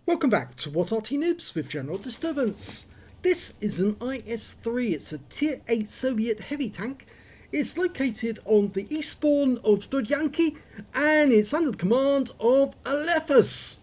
Welcome back to What Arty Noobs with General Disturbance. This is an IS-3, it's a Tier 8 Soviet heavy tank. It's located on the eastbourne of Studzianki and it's under the command of Alephus.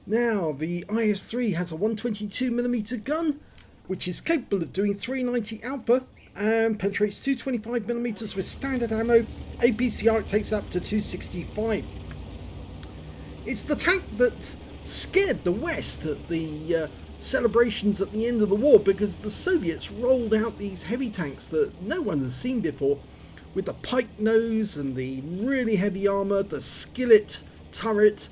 Now, the IS-3 has a 122mm gun, which is capable of doing 390 alpha and penetrates 225mm with standard ammo. APCR it takes up to 265. It's the tank that scared the West at the celebrations at the end of the war, because the Soviets rolled out these heavy tanks that no one has seen before, with the pike nose and the really heavy armour, the skillet turret.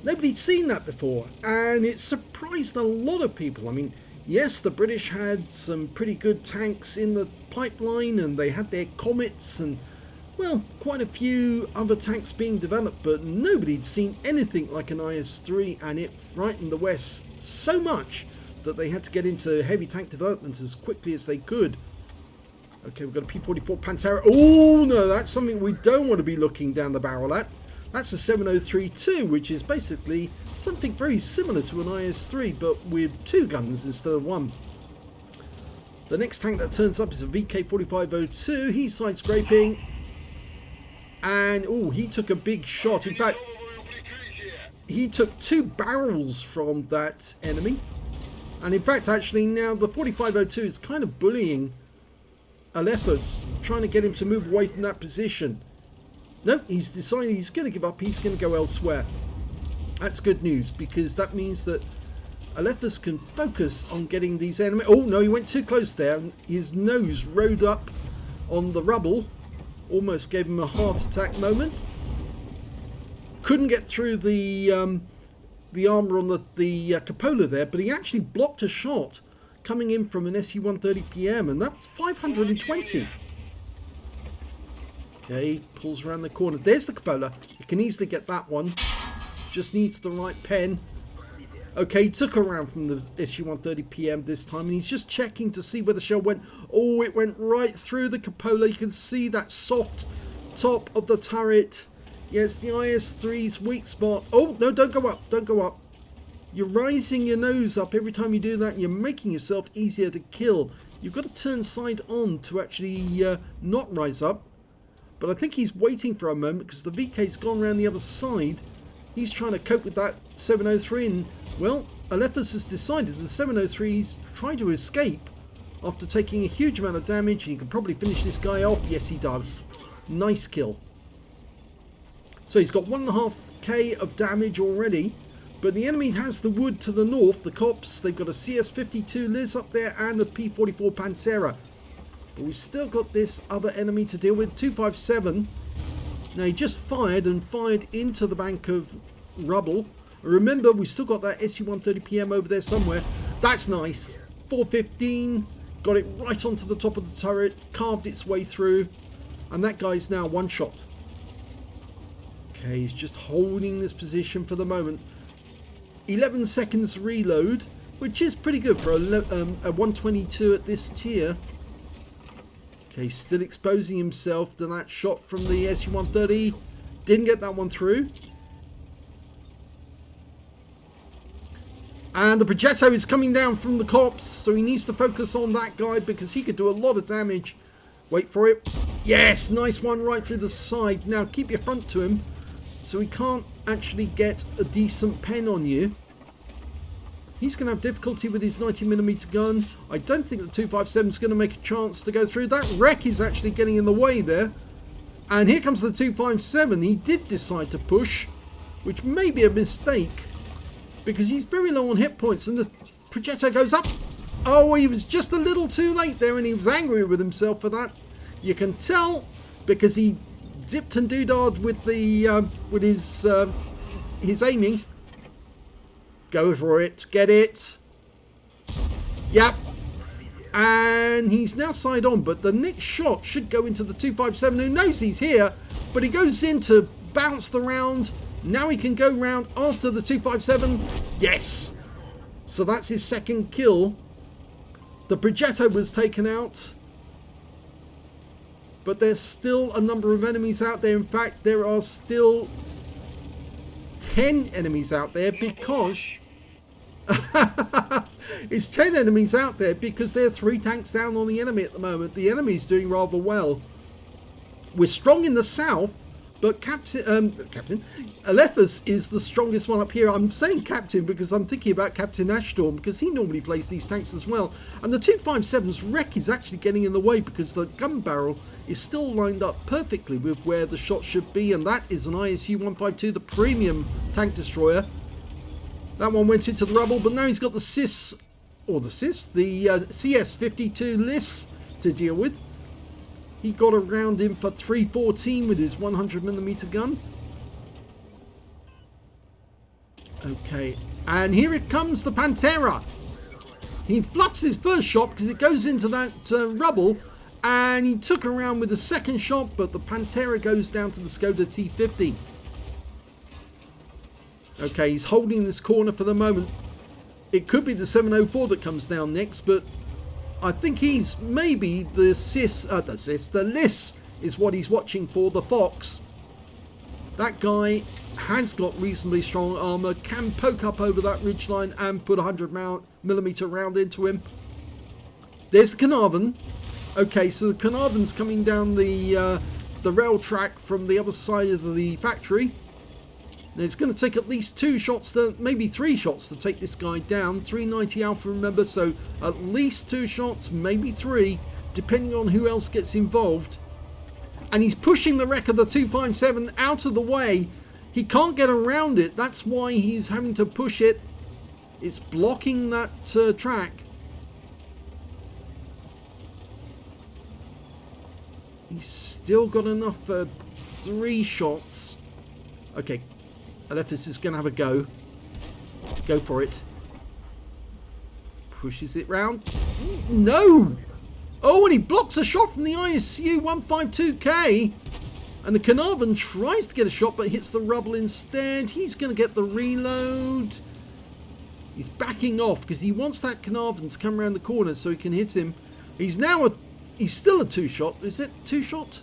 Nobody's seen that before, and it surprised a lot of people. I mean, yes, the British had some pretty good tanks in the pipeline, and they had their Comets and, well, quite a few other tanks being developed, but nobody'd seen anything like an IS-3, and it frightened the West so much that they had to get into heavy tank development as quickly as they could. Okay, we've got a P-44 Pantera. Oh no, that's something we don't want to be looking down the barrel at. That's a 703-2, which is basically something very similar to an IS-3, but with two guns instead of one. The next tank that turns up is a VK-4502. He's side scraping. And, oh, he took a big shot. In fact, he took two barrels from that enemy. And in fact, actually, now the 4502 is kind of bullying Alephus, trying to get him to move away from that position. No, he's decided he's going to give up. He's going to go elsewhere. That's good news, because that means that Alephus can focus on getting these enemies. Oh, no, he went too close there. His nose rode up on the rubble. Almost gave him a heart attack moment. Couldn't get through the armor on the cupola there, but he actually blocked a shot coming in from an SU-130 PM, and that was 520. Okay, pulls around the corner. There's the cupola. You can easily get that one. Just needs the right pen. Okay, he took a round from the SU-130 PM this time, and he's just checking to see where the shell went. Oh, it went right through the cupola. You can see that soft top of the turret. Yeah, it's the IS-3's weak spot. Oh, no, don't go up. Don't go up. You're rising your nose up every time you do that, and you're making yourself easier to kill. You've got to turn side on to actually not rise up. But I think he's waiting for a moment, because the VK's gone around the other side. He's trying to cope with that 703, and, well, Alephus has decided that the 703's trying to escape after taking a huge amount of damage, and he can probably finish this guy off. Yes, he does. Nice kill. So he's got 1.5k of damage already, but the enemy has the wood to the north, the cops. They've got a CS-52 Liz up there and a P-44 Pantera. But we've still got this other enemy to deal with, 257. Now, he just fired into the bank of rubble. Remember, we still got that SU-130 PM over there somewhere. That's nice. 415. Got it right onto the top of the turret. Carved its way through. And that guy's now one shot. Okay, he's just holding this position for the moment. 11 seconds reload, which is pretty good for a 122 at this tier. Okay, still exposing himself to that shot from the SU-130. Didn't get that one through. And the Progetto is coming down from the cops, so he needs to focus on that guy because he could do a lot of damage. Wait for it. Yes, nice one right through the side. Now keep your front to him so he can't actually get a decent pen on you. He's going to have difficulty with his 90mm gun. I don't think the 257 is going to make a chance to go through. That wreck is actually getting in the way there. And here comes the 257. He did decide to push, which may be a mistake, because he's very low on hit points, and the projectile goes up. Oh, he was just a little too late there, and he was angry with himself for that. You can tell, because he dipped and doodahed with the with his aiming. Go for it. Get it. Yep. And he's now side on, but the next shot should go into the 257, who knows he's here, but he goes in to bounce the round. Now he can go round after the 257. Yes. So that's his second kill. The Progetto was taken out, but there's still a number of enemies out there. In fact, there are still 10 enemies out there, because It's 10 enemies out there because there are 3 tanks down on the enemy at the moment. The enemy's doing rather well. We're strong in the south, but Captain Alephus is the strongest one up here. I'm saying Captain because I'm thinking about Captain Ashstorm, because he normally plays these tanks as well. And the 257's wreck is actually getting in the way because the gun barrel is still lined up perfectly with where the shot should be, and that is an ISU-152, the premium tank destroyer. That one went into the rubble, but now he's got the CS, the CS-52 LIS to deal with. He got around him for 314 with his 100mm gun. Okay, and here it comes, the Pantera. He fluffs his first shot because it goes into that rubble, and he took around with the second shot, but the Pantera goes down to the Skoda T50. Okay, he's holding this corner for the moment. It could be the 704 that comes down next, but I think he's maybe the LIS is what he's watching for, the Fox. That guy has got reasonably strong armor, can poke up over that ridgeline and put a 100mm round into him. There's the Carnarvon. Okay, so the Carnarvon's coming down the rail track from the other side of the factory. Now it's going to take at least 2 shots, maybe 3 shots to take this guy down. 390 alpha, remember, so at least 2 shots, maybe 3, depending on who else gets involved. And he's pushing the wreck of the 257 out of the way. He can't get around it, that's why he's having to push it. It's blocking that track. He's still got enough for 3 shots. Okay, Alephus is going to have a go. Go for it. Pushes it round. No! Oh, and he blocks a shot from the ISU-152K. And the Carnarvon tries to get a shot, but hits the rubble instead. He's going to get the reload. He's backing off because he wants that Carnarvon to come around the corner so he can hit him. He's still a 2-shot. Is it 2-shot?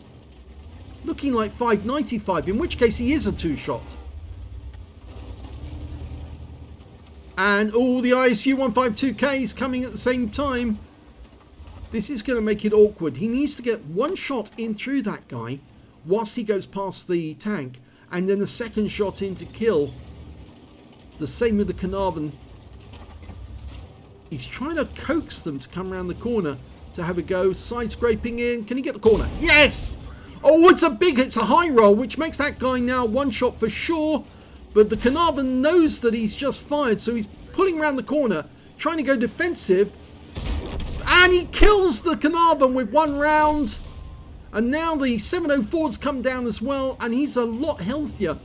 Looking like 595, in which case he is a 2-shot. And all the ISU-152K is coming at the same time. This is going to make it awkward. He needs to get 1 shot in through that guy whilst he goes past the tank, and then a 2nd shot in to kill. The same with the Carnarvon. He's trying to coax them to come around the corner to have a go. Side scraping in. Can he get the corner? Yes! Oh, it's a high roll, which makes that guy now 1 shot for sure. But the Carnarvon knows that he's just fired, so he's pulling around the corner, trying to go defensive. And he kills the Carnarvon with 1 round. And now the 704's come down as well, and he's a lot healthier.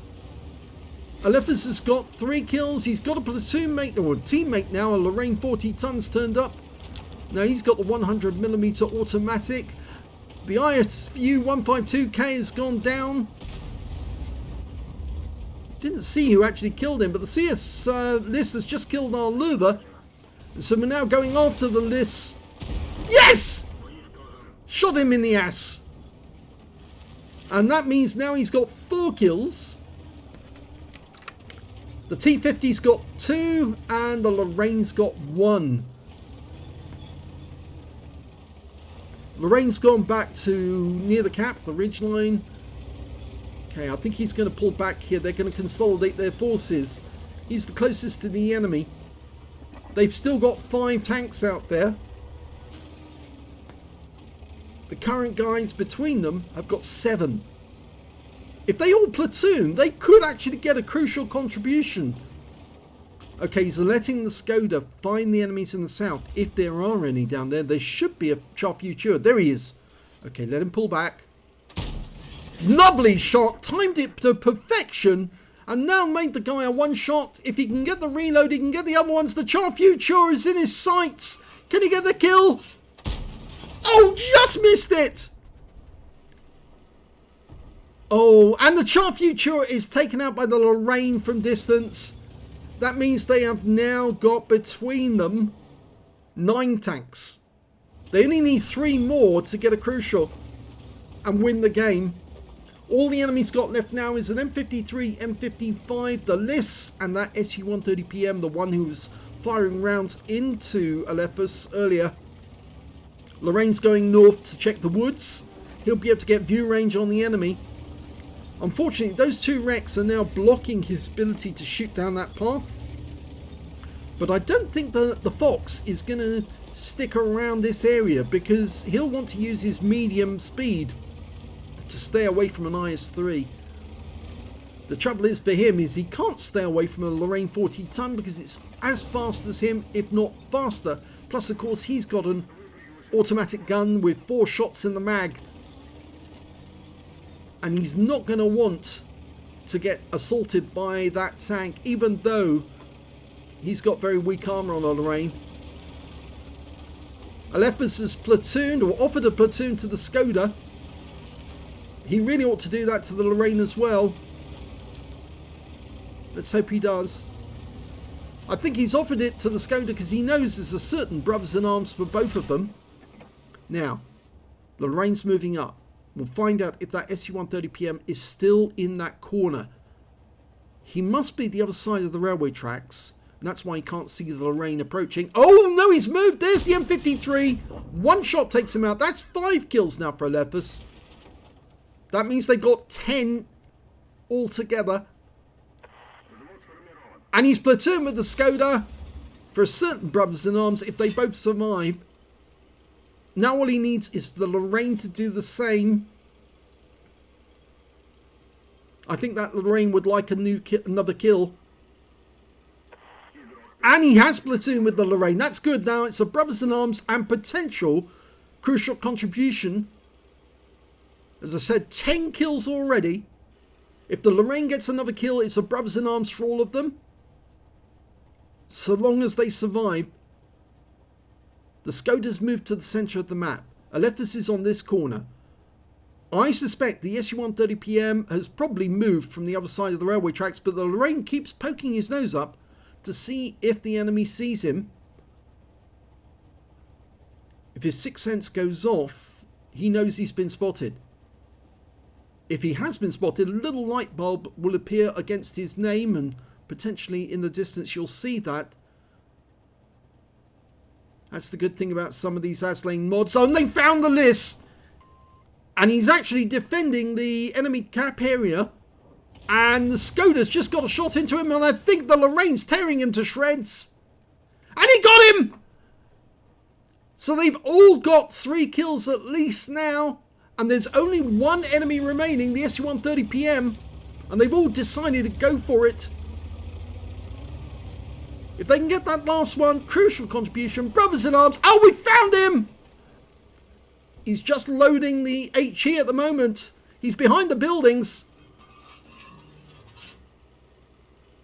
Alephus has got 3 kills. He's got a platoon mate, or a teammate now, a Lorraine 40 tons turned up. Now he's got the 100mm automatic. The ISU-152K has gone down. Didn't see who actually killed him, but the CS LIS has just killed our Luther. So we're now going after the LIS. Yes! Shot him in the ass. And that means now he's got 4 kills. The T50's got 2 and the Lorraine's got 1. Lorraine's gone back to near the cap, the ridgeline. Okay, I think he's going to pull back here. They're going to consolidate their forces. He's the closest to the enemy. They've still got 5 tanks out there. The current guys between them have got 7. If they all platoon, they could actually get a crucial contribution. Okay, he's letting the Skoda find the enemies in the south. If there are any down there, there should be a Charfuture. There he is. Okay, let him pull back. Lovely shot, timed it to perfection, and now made the guy a 1 shot. If he can get the reload, he can get the other ones. The Charfuture is in his sights. Can he get the kill? Oh, just missed it. Oh, and the Charfuture is taken out by the Lorraine from distance. That means they have now got between them 9 tanks. They only need 3 more to get a crucial and win the game. All the enemy's got left now is an M53, M55, the LIS, and that SU-130PM, the one who was firing rounds into Alephus earlier. Lorraine's going north to check the woods. He'll be able to get view range on the enemy. Unfortunately, those two wrecks are now blocking his ability to shoot down that path. But I don't think the Fox is going to stick around this area, because he'll want to use his medium speed to stay away from an IS-3. The trouble is for him is he can't stay away from a Lorraine 40 ton because it's as fast as him, if not faster. Plus, of course, he's got an automatic gun with 4 shots in the mag. And he's not going to want to get assaulted by that tank, even though he's got very weak armor on a Lorraine. Alephus has platooned, or offered a platoon to the Skoda. He really ought to do that to the Lorraine as well. Let's hope he does. I think he's offered it to the Skoda because he knows there's a certain brothers in arms for both of them. Now, the Lorraine's moving up. We'll find out if that SU-130PM is still in that corner. He must be the other side of the railway tracks. And that's why he can't see the Lorraine approaching. Oh no, he's moved. There's the M53. One shot takes him out. That's 5 kills now for Alephus. That means they've got 10 altogether. And he's platooned with the Skoda for a certain brothers in arms if they both survive. Now all he needs is the Lorraine to do the same. I think that Lorraine would like another kill. And he has platooned with the Lorraine. That's good. Now it's a brothers in arms and potential crucial contribution. As I said, 10 kills already. If the Lorraine gets another kill, it's a brothers in arms for all of them. So long as they survive. The Skoda's moved to the centre of the map. Alephus is on this corner. I suspect the SU-130PM has probably moved from the other side of the railway tracks, but the Lorraine keeps poking his nose up to see if the enemy sees him. If his sixth sense goes off, he knows he's been spotted. If he has been spotted, a little light bulb will appear against his name, and potentially in the distance you'll see that. That's the good thing about some of these Aslains mods. Oh, and they found the list! And he's actually defending the enemy cap area. And the Skoda's just got a shot into him, and I think the Lorraine's tearing him to shreds. And he got him! So they've all got 3 kills at least now. And there's only one enemy remaining, the SU-130PM. And they've all decided to go for it. If they can get that last one, crucial contribution, brothers in arms. Oh, we found him! He's just loading the HE at the moment. He's behind the buildings.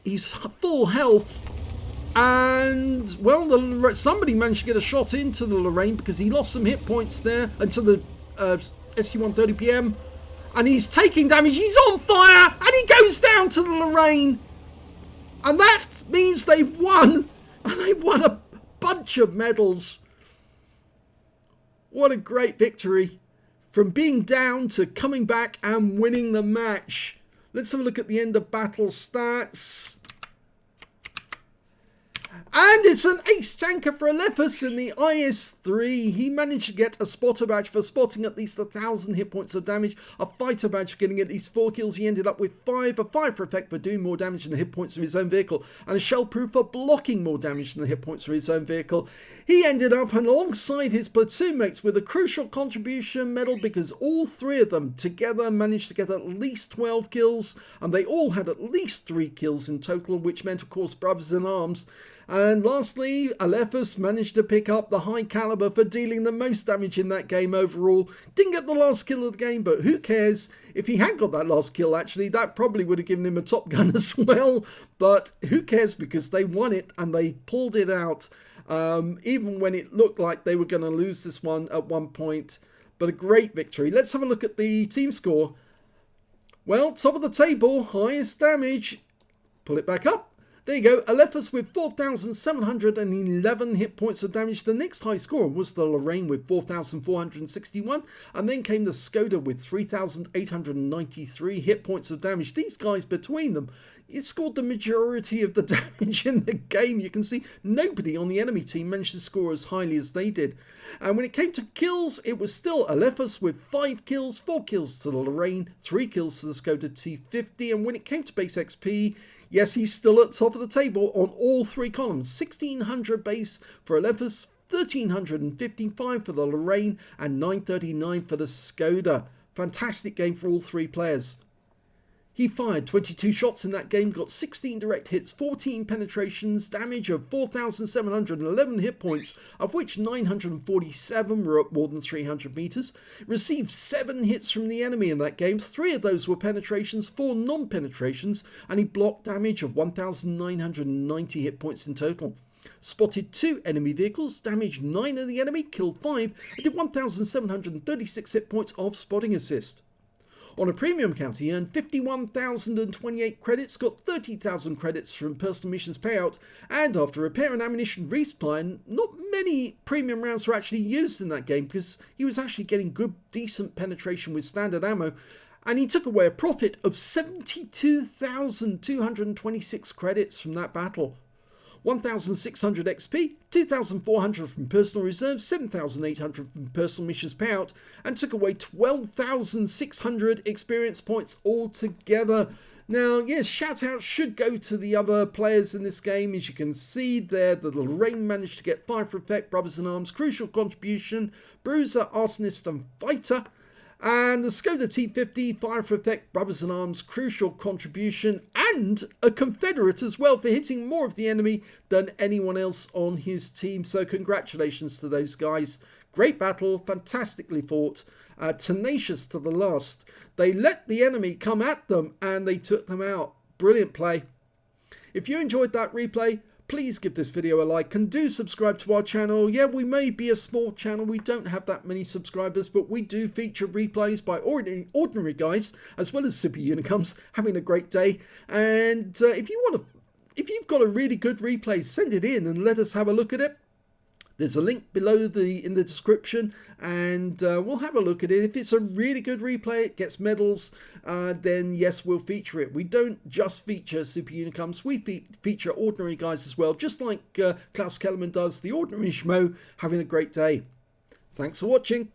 He's full health. And, well, somebody managed to get a shot into the Lorraine because he lost some hit points there. And to the SU-130PM. And he's taking damage. He's on fire! And he goes down to the Lorraine. And that means they've won. And they've won a bunch of medals. What a great victory. From being down to coming back and winning the match. Let's have a look at the end of battle stats. And it's an ace tanker for Alephus in the IS-3. He managed to get a spotter badge for spotting at least 1,000 hit points of damage, a fighter badge for getting at least 4 kills. He ended up with 5, a fire for effect for doing more damage than the hit points of his own vehicle, and a shell proof for blocking more damage than the hit points of his own vehicle. He ended up alongside his platoon mates with a crucial contribution medal because all 3 of them together managed to get at least 12 kills, and they all had at least 3 kills in total, which meant, of course, brothers in arms. And lastly, Alephus managed to pick up the high caliber for dealing the most damage in that game overall. Didn't get the last kill of the game, but who cares? If he had got that last kill, actually, that probably would have given him a Top Gun as well. But who cares, because they won it and they pulled it out. Even when it looked like they were going to lose this one at one point. But a great victory. Let's have a look at the team score. Well, top of the table, highest damage. Pull it back up. There you go, Alephus with 4,711 hit points of damage. The next high scorer was the Lorraine with 4,461, and then came the Skoda with 3,893 hit points of damage. These guys between them, it scored the majority of the damage in the game. You can see nobody on the enemy team managed to score as highly as they did. And when it came to kills, it was still Alephus with 5 kills, 4 kills to the Lorraine, 3 kills to the Skoda T50. And when it came to base XP, yes, he's still at the top of the table on all 3 columns. 1,600 base for Alephus, 1,355 for the Lorraine, and 939 for the Skoda. Fantastic game for all 3 players. He fired 22 shots in that game, got 16 direct hits, 14 penetrations, damage of 4,711 hit points, of which 947 were up more than 300 meters. Received 7 hits from the enemy in that game, 3 of those were penetrations, 4 non-penetrations, and he blocked damage of 1,990 hit points in total. Spotted 2 enemy vehicles, damaged 9 of the enemy, killed 5, and did 1,736 hit points of spotting assist. On a premium account, he earned 51,028 credits, got 30,000 credits from personal missions payout, and after repair and ammunition resupply, not many premium rounds were actually used in that game because he was actually getting good, decent penetration with standard ammo, and he took away a profit of 72,226 credits from that battle. 1,600 XP, 2,400 from personal reserves, 7,800 from personal missions payout, and took away 12,600 experience points altogether. Now, yes, shout out should go to the other players in this game. As you can see there, the Lorraine managed to get Fire for Effect, Brothers in Arms, crucial contribution, Bruiser, Arsonist and Fighter. And the Skoda T50, Fire for Effect, Brothers in Arms, crucial contribution, and a Confederate as well for hitting more of the enemy than anyone else on his team. So congratulations to those guys. Great battle, fantastically fought, tenacious to the last. They let the enemy come at them and they took them out. Brilliant play. If you enjoyed that replay, please give this video a like and do subscribe to our channel. Yeah, we may be a small channel, we don't have that many subscribers, but we do feature replays by ordinary guys as well as super unicums having a great day. And if you've got a really good replay, send it in and let us have a look at it. There's a link below in the description, and we'll have a look at it. If it's a really good replay, it gets medals, then yes, we'll feature it. We don't just feature super unicums, we feature ordinary guys as well, just like Klaus Kellerman does, the ordinary schmo, having a great day. Thanks for watching.